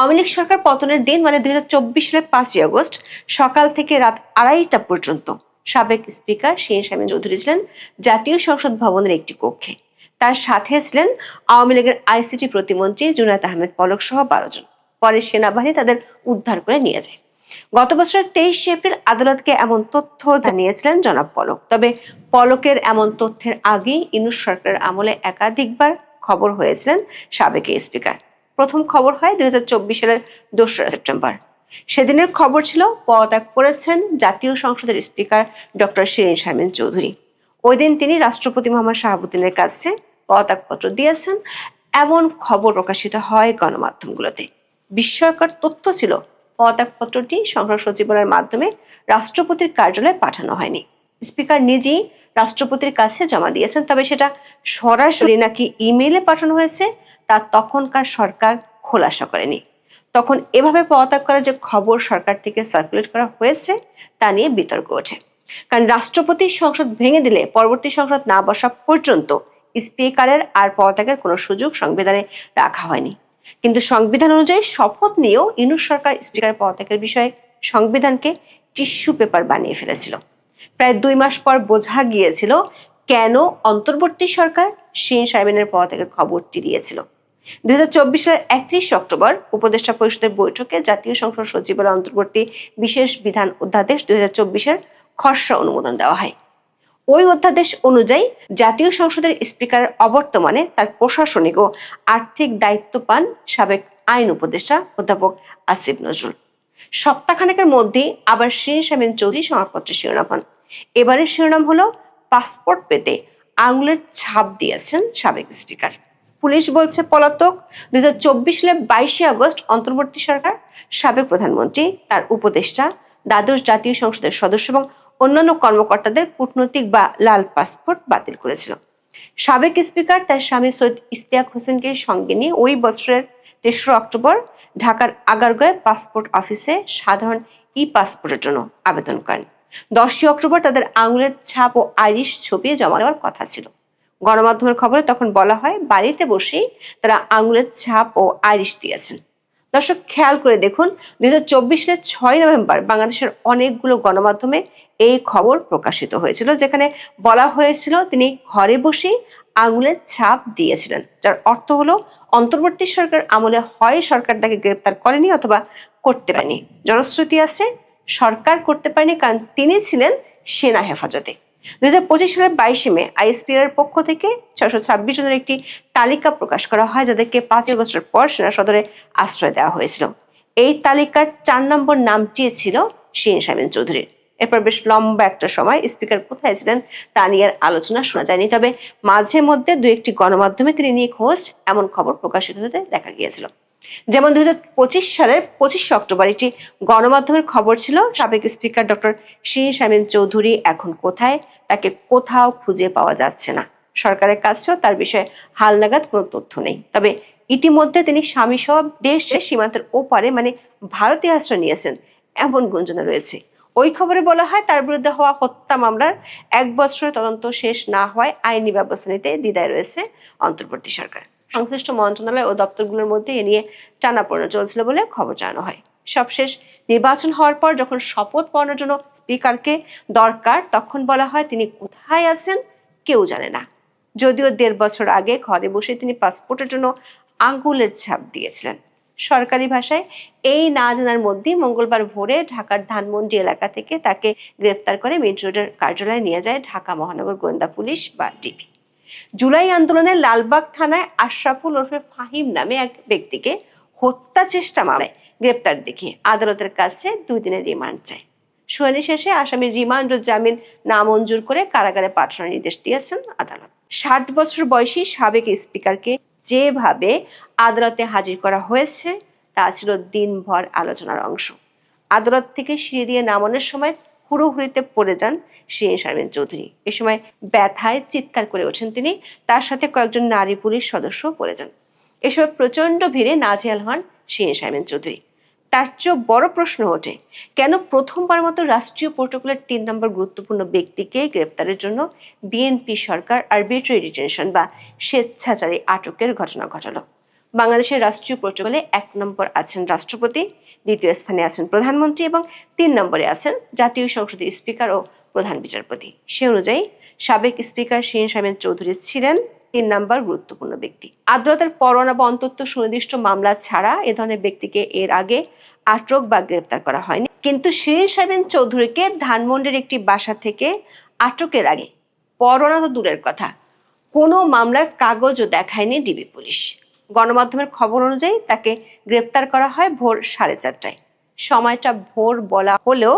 আওয়ামী লীগ সরকার পতনের দিন মানে 2024 সালের 5ই আগস্ট সকাল থেকে রাত 2:30টা পর্যন্ত সাবেক স্পিকার শিরীন শারমিন চৌধুরী ছিলেন জাতীয় সংসদ ভবনের একটি কক্ষে। তার সাথে ছিলেন আওয়ামী লীগের আইসিটি প্রতিমন্ত্রী জুনায়েদ আহমেদ পলক সহ 12 জন। পরে সেনাবাহিনী তাদের উদ্ধার করে নিয়ে যায়। গত বছরের 23 এপ্রিল আদালতকে এমন তথ্য জানিয়েছিলেন জনাব পলক। তবে পলকের এমন তথ্যের আগেই ইউনূস সরকারের আমলে একাধিকবার খবর হয়েছিলেন সাবেক স্পিকার। প্রথম খবর হয় 2024 সালের 2রা সেপ্টেম্বর। সেদিনের খবর ছিল পদত্যাগ করেছেন জাতীয় সংসদের স্পিকার ডক্টর শিরীন শারমিন চৌধুরী। ওই দিন তিনি রাষ্ট্রপতি মোহাম্মদ শাহাবুদ্দিনের কাছে পদত্যাগপত্র দিয়েছেন, এমন খবর প্রকাশিত হয় গণমাধ্যমগুলোতে। বিস্ময়কর তথ্য ছিল পদত্যাগপত্রটি সংসদ সচিবালয়ের মাধ্যমে রাষ্ট্রপতির কার্যালয়ে পাঠানো হয়নি। স্পিকার নিজেই রাষ্ট্রপতির কাছে জমা দিয়েছেন, তবে সেটা সরাসরি নাকি ইমেইলে পাঠানো হয়েছে তা তখনকার সরকার খোলাসা করেনি। তখন এভাবে পদত্যাগ করার যে খবর সরকার থেকে সার্কুলেট করা হয়েছে তা নিয়ে বিতর্ক ওঠে। কারণ রাষ্ট্রপতি সংসদ ভেঙে দিলে পরবর্তী সংসদ না বসা পর্যন্ত স্পিকারের আর পদত্যাগের কোনো সুযোগ সংবিধানে রাখা হয়নি। কিন্তু সংবিধান অনুযায়ী শপথ নিয়েও ইউনূস সরকার স্পিকার পদত্যাগের বিষয়ে সংবিধানকে টিস্যু পেপার বানিয়ে ফেলেছিল। প্রায় 2 মাস পর বোঝা গিয়েছিল কেন অন্তর্বর্তী সরকার শিরীন শারমিনের পদত্যাগের খবরটি দিয়েছিল। 2024 সালের 31 অক্টোবর উপদেষ্টা পরিষদের বৈঠকে জাতীয় সংসদ সচিবালয় অন্তর্বর্তী বিশেষ বিধান অধ্যাদেশ 2024-এর খসড়া অনুমোদন দেওয়া হয়। ওই অধ্যাদেশ অনুযায়ী জাতীয় সংসদের স্পিকারের অবর্তমানে তার প্রশাসনিক ও আর্থিক দায়িত্ব পান সাবেক আইন উপদেষ্টা অধ্যাপক আসিফ নজরুল। সপ্তাহখানেকের মধ্যেই আবার শিরীন শারমিন চৌধুরী সংবাদপত্রের শিরোনাম হন। এবারের শিরোনাম হলো পাসপোর্ট পেতে আঙুলের ছাপ দিয়েছেন সাবেক স্পিকার। পুলিশ বলছে পলাতক। 2024 সালের 22 আগস্ট অন্তর্বর্তী সরকার সাবেক প্রধানমন্ত্রী, তার উপদেষ্টা, দ্বাদশ জাতীয় সংসদের সদস্য এবং অন্যান্য কর্মকর্তাদের কূটনৈতিক বা লাল পাসপোর্ট বাতিল করেছিল। সাবেক স্পিকার তার স্বামী সৈয়দ ইশতিয়াক হোসেনকে সঙ্গে নিয়ে ওই বছরের 3রা অক্টোবর ঢাকার আগারগাঁওয়ে পাসপোর্ট অফিসে সাধারণ পাসপোর্টের জন্য আবেদন করেন। 10 অক্টোবর তাদের আঙুলের ছাপ ও আইরিশ ছবি জমা দেওয়ার কথা ছিল। গণমাধ্যমের খবরে তখন বলা হয় বাড়িতে বসেই তারা আঙুলের ছাপ ও আইরিশ দিয়েছেন। দর্শক খেয়াল করে দেখুন, 2024 সালের 6 নভেম্বর বাংলাদেশের অনেকগুলো গণমাধ্যমে এই খবর প্রকাশিত হয়েছিল, যেখানে বলা হয়েছিল তিনি ঘরে বসেই আঙুলের ছাপ দিয়েছিলেন, যার অর্থ হলো অন্তর্বর্তী সরকার আমলে হয় সরকার তাকে গ্রেপ্তার করেনি অথবা করতে পারেনি। জনশ্রুতি আছে সরকার করতে পারেনি কারণ তিনি ছিলেন সেনা হেফাজতে। 2025 সালের 22 মে আইএসপিআর পক্ষ থেকে 626 জনের একটি তালিকা প্রকাশ করা হয়, যাদেরকে 5 আগস্টের পর সেনা সদরে আশ্রয় দেওয়া হয়েছিল। এই তালিকার 4 নম্বর নামটি ছিল শিরীন শারমিন চৌধুরীর। এরপর বেশ লম্বা একটা সময় স্পিকার কোথায় ছিলেন তা নিয়ে আলোচনা শোনা যায়নি, তবে মাঝে মধ্যে 2-1টি গণমাধ্যমে তিনি নিখোঁজ এমন খবর প্রকাশিত হতে দেখা গিয়েছিল। যেমন 2025 সালের 25 অক্টোবর একটি গণমাধ্যমের খবর ছিল সাবেক স্পিকার ডক্টর শিরীন শারমিন চৌধুরী এখন কোথায়, তাকে কোথাও খুঁজে পাওয়া যাচ্ছে না। সরকারের কাছেও তার বিষয়ে হালনাগাদ কোনো তথ্য নেই। তবে ইতিমধ্যে তিনি স্বামী সহ দেশের সীমান্তের ওপারে মানে ভারতে আশ্রয় নিয়েছেন এমন গুঞ্জন রয়েছে। ওই খবরে বলা হয় তার বিরুদ্ধে হওয়া হত্যা মামলার 1 বছরের তদন্ত শেষ না হওয়ায় আইনি ব্যবস্থা নিতে দ্বিধায় রয়েছে অন্তর্বর্তী সরকার। সংশ্লিষ্ট মন্ত্রণালয় ও দপ্তরগুলোর মধ্যে এ নিয়ে টানাপোড়েন চলছিল বলে খবর জানানো হয়। সবশেষ নির্বাচন হওয়ার পর যখন শপথ পড়ানোর জন্য স্পিকারকে দরকার, তখন বলা হয় তিনি কোথায় আছেন কেউ জানে না। যদিও 1.5 বছর আগে ঘরে বসে তিনি পাসপোর্টের জন্য আঙ্গুলের ছাপ দিয়েছিলেন। সরকারি ভাষায় এই না জানার মধ্যেই মঙ্গলবার ভোরে ঢাকার ধানমন্ডি এলাকা থেকে তাকে গ্রেফতার করে মিন্ট রোডের কার্যালয়ে নিয়ে যায় ঢাকা মহানগর গোয়েন্দা পুলিশ বা ডিবি। জুলাই আন্দোলনে লালবাগ থানায় আশরাফুল ওরফে ফাহিম নামে এক ব্যক্তিকে হত্যা চেষ্টা মামলায় গ্রেপ্তার দেখিয়ে আদালতের কাছে 2 দিনের রিমান্ড চায়। শুনানি শেষে আসামির রিমান্ড ও জামিন নামঞ্জুর করে কারাগারে পাঠানোর নির্দেশ দিয়েছেন আদালত। 60 বছর বয়সী সাবেক স্পিকারকে যেভাবে আদালতে হাজির করা হয়েছে তা ছিল দিনভর আলোচনার অংশ। আদালত থেকে সিঁড়ি দিয়ে নামানোর সময় হুড়োহুড়িতে পড়ে যান শিরীন শারমিন চৌধুরী। এ সময় ব্যথায় চিৎকার করে ওঠেন তিনি, তার সাথে কয়েকজন নারী পুলিশ সদস্য পড়ে যান। এ সময় প্রচন্ড ভিড়ে নাজেহাল হন শিরীন শারমিন চৌধুরী। তার চেয়েও বড় প্রশ্ন ওঠে, কেন প্রথমবার মতো রাষ্ট্রীয় প্রোটোকলের 3 নম্বর গুরুত্বপূর্ণ ব্যক্তিকে গ্রেপ্তারের জন্য বিএনপি সরকার আরবিট্রারি ডিটেনশন বা স্বেচ্ছাচারী আটকের ঘটনা ঘটালো। বাংলাদেশের রাষ্ট্রীয় প্রোটোকলে 1 নম্বর আছেন রাষ্ট্রপতি, 2য় স্থানে আছেন প্রধানমন্ত্রী এবং 3 নম্বরে আছেন জাতীয় সংসদের স্পিকার ও প্রধান বিচারপতি। সে অনুযায়ী সাবেক স্পিকার শিরীন শারমিন চৌধুরী ছিলেন 3 নম্বর গুরুত্বপূর্ণ ব্যক্তি। আদালতের পরোয়ানা বা অন্তত সুনির্দিষ্ট মামলা ছাড়া এ ধরনের ব্যক্তিকে এর আগে আটক বা গ্রেপ্তার করা হয়নি। কিন্তু শিরীন শারমিন চৌধুরীকে ধানমন্ডির একটি বাসা থেকে আটকের আগে পরোয়ানা তো দূরের কথা, কোনো মামলার কাগজও দেখায়নি ডিবি পুলিশ। গণমাধ্যমের খবর অনুযায়ী তাকে গ্রেপ্তার করা হয় ভোর 4:30টায়। সময়টা ভোর বলা হলেও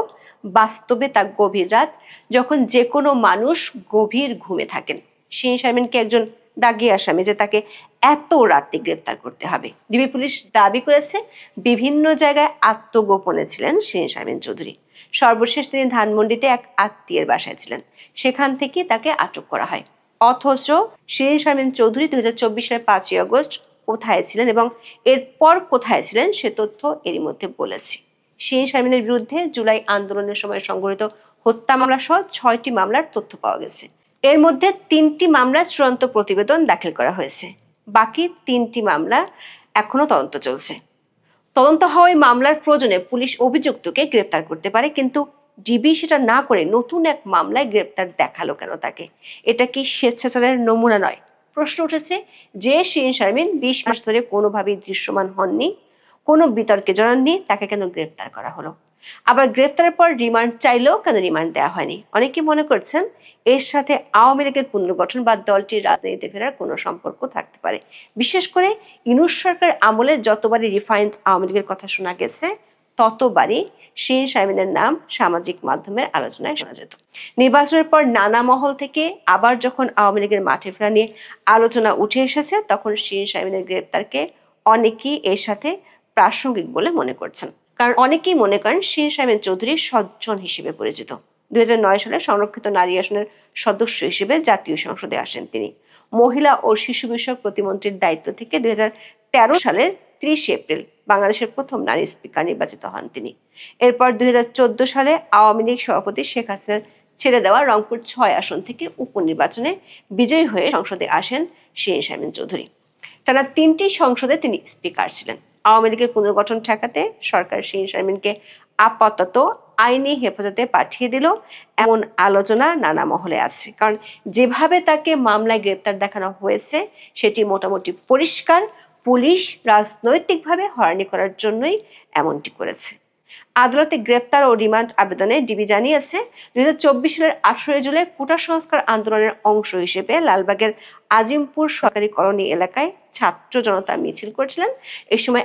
বাস্তবে তা গভীর রাত, যখন যে কোনো মানুষ গভীর ঘুমে থাকেন। শিরীন শারমিনকে একজন দাগী আসামি যে তাকে এত রাতে গ্রেপ্তার করতে হবে। ডিবি পুলিশ দাবি করেছে বিভিন্ন জায়গায় আত্মগোপনে ছিলেন শিরীন শারমিন চৌধুরী। সর্বশেষ তিনি ধানমন্ডিতে এক আত্মীয়ের বাসায় ছিলেন, সেখান থেকে তাকে আটক করা হয়। অথচ শিরীন শারমিন চৌধুরী 2024 সালের 5ই আগস্ট কোথায় ছিলেন এবং এরপর কোথায় ছিলেন সে তথ্য এরই মধ্যে বলেছি। শিরীন শারমিনের বিরুদ্ধে জুলাই আন্দোলনের সময় সংঘটিত হত্যা মামলা সহ 6টি মামলার তথ্য পাওয়া গেছে। এর মধ্যে 3টি মামলা চূড়ান্ত প্রতিবেদন দাখিল করা হয়েছে, বাকি 3টি মামলা এখনো তদন্ত চলছে। তদন্ত হওয়া মামলার প্রয়োজনে পুলিশ অভিযুক্তকে গ্রেপ্তার করতে পারে, কিন্তু ডিবি সেটা না করে নতুন এক মামলায় গ্রেপ্তার দেখালো কেন তাকে? এটা কি স্বেচ্ছাচারের নমুনা নয়? প্রশ্ন উঠেছে যে শিরীন শারমিন 20 মাস ধরে কোনোভাবেই দৃশ্যমান হননি, কোনো বিতর্কে জড়াননি, তাকে কেন গ্রেপ্তার করা হলো? আবার গ্রেপ্তারের পর রিমান্ড চাইলেও কেন রিমান্ড দেওয়া হয়নি? অনেকে মনে করছেন এর সাথে আওয়ামী লীগের পুনর্গঠন বা দলটির রাজনীতিতে ফেরার কোনো সম্পর্ক থাকতে পারে। বিশেষ করে ইউনূস সরকার আমলে যতবারই রিফাইন্ড আওয়ামী লীগের কথা শোনা গেছে, ততবারই শিরীন শারমিনের নাম সামাজিক মাধ্যমের আলোচনায় শোনা যেত। নির্বাচনের পর নানা মহল থেকে আবার যখন আওয়ামী লীগের মাঠে ফেরা নিয়ে আলোচনা উঠে এসেছে, তখন শিরীন শারমিনের গ্রেপ্তারকে অনেকেই এর সাথে প্রাসঙ্গিক বলে মনে করছেন। কারণ অনেকেই মনে করেন শিরীন শারমিন চৌধুরী সজ্জন হিসেবে পরিচিত। 2009 সালে সংরক্ষিত নারী আসনের সদস্য হিসেবে জাতীয় সংসদে আসেন তিনি। মহিলা ও শিশু বিষয়ক প্রতিমন্ত্রীর দায়িত্ব থেকে 2013 সালের 30 এপ্রিল বাংলাদেশের প্রথম নারী স্পিকার নির্বাচিত হন তিনি। এরপর 2014 সালে আওয়ামী লীগ সভাপতি শেখ হাসিনার ছেড়ে দেওয়া রংপুর 6 আসন থেকে উপনির্বাচনে বিজয়ী হয়ে সংসদে আসেন শিরীন শারমিন চৌধুরী। টানা 3টি সংসদে তিনি স্পিকার ছিলেন। আওয়ামী লীগের পুনর্গঠন ঠেকাতে সরকার শিরীন শারমিনকে আপাতত আইনি হেফাজতে পাঠিয়ে দিল, এমন আলোচনা নানা মহলে আছে। কারণ যেভাবে তাকে মামলায় গ্রেপ্তার দেখানো হয়েছে সেটি মোটামুটি পরিষ্কার, পুলিশ রাজনৈতিকভাবে হয়রানি করার জন্যই এমনটি করেছে। আদালতে গ্রেপ্তার ও রিমান্ড আবেদনে ডিবি জানিয়েছে 2024 সালের 18 জুলাই কোটা সংস্কার আন্দোলনের অংশ হিসেবে লালবাগের আজিমপুর সরকারি কলোনি এলাকায় ছাত্র জনতা মিছিল করছিলেন। এই সময়